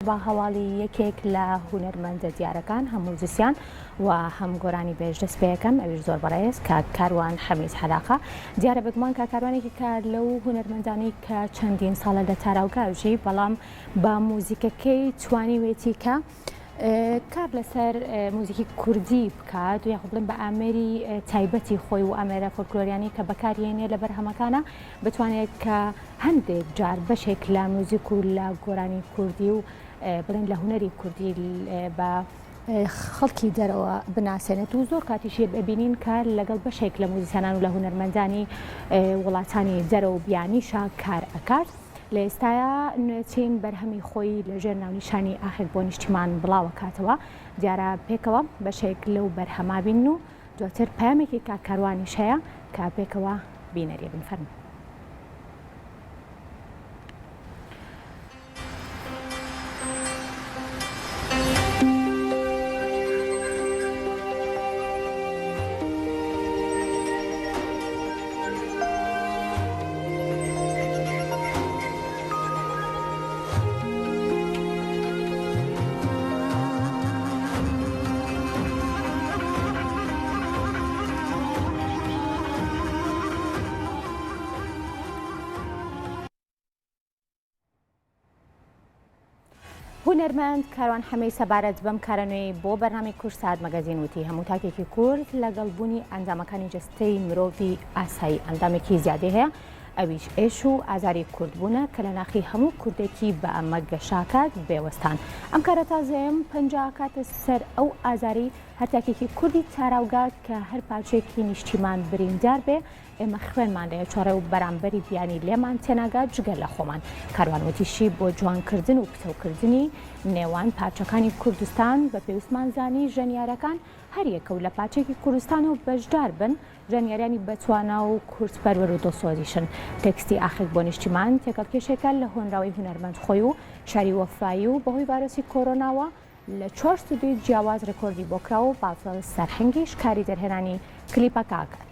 بە هەواڵی یەکێک لە هونەرمەندە دیارەکان هەموو جسیان و هەم گۆرانی بێژ دەست پێەکەم ئەویش زۆر بەڕێز کە کاروان حەمیز حەلاقە دیارە بگومان کە کاروانێکی کار لەو هونەرمەندانی کە چەندین ساڵە لە تاراوگاژی بەڵام بە موزیکەکەی توانیوێتی کە کار لەسەر موزیکی کوردی بکات و یاخۆ بڵێن بە ئامێری تایبەتی خۆی و ئامێرە فۆلکلۆریانی کە بەکارهێنێ لە بەرهەمەکانە بتوانێت کە هەندێک جار بەشێک لە موزیک و لە گۆرانی کوردی و بڵێن لە هونەری کوردی بە خەڵکی دەرەوە بناسێنێت و زۆر کاتیشی ببینین کە لەگەڵ بەشێک لە موزیسیانان و لە هونەرمەندانی وڵاتانی دەرەوە بیانیشە کار ئەکات. لە ئێستاە نوێچین بەرهەمی خۆی لەژێر ناونیشانی ئاخر بۆ نیشتیمان بڵاوە کاتەوە دیارە پێکەوە بەشێک لەو بەرهەما بین و دواتر پامێکی کاروانیش هەیە کە پێکەوە بینەریە بنفەرمو. هونەرمەند کاروان حەمەی سەبارەت بەم کارەنوێی بۆ بەرنامەی کورسات مەگەزین وتی هەموو تاکێکی کورد لەگەڵبوونی ئەندامەکانی جستەی مرۆڤی ئاسایی ئەندامێکی زیادی هەیە ئەویش ئێش و ئازاری کوردبوونە کە لە ناخی هەموو کوردێکی بە ئەمە گەشاکات بێوەستان ئەم کارە تازەیەم پەنجا کاتە سەر ئەو ئازاری هەرتاکێکی کوردی تاراوگات کە هەر پارچێکی نیشتیمان بریندار بێ ئێمە خوێنمان لەیە چۆڕێ و بەرامبەری بیانی لێمان تێناگات جگەل لە خۆمان کاروانوتیشی بۆ جوانکردن و پتەوکردنی نێوان پارچەکانی کوردستان بە پێویستمانزانی ژەنیارەکان هەریەکە و لە پارچێکی کوردستان و بەشدار بن ژەنیاریانی بەتوانا و کورتپەروەر و دڵسۆزیشن تێکستی ئاخر بۆ نیشتیمان تێکەڵکێشێکە لە هۆنراوی هونەرمەند خۆی و شاری وەفایی و بەهۆی ڤایرۆسی کۆرۆناوە لە 4 ستودیۆی جیاواز ڕێکۆردی بۆ کراوە و بافڵ سەرهەنگیش کاری دەرهێنانی کلیپەکە ئاکات.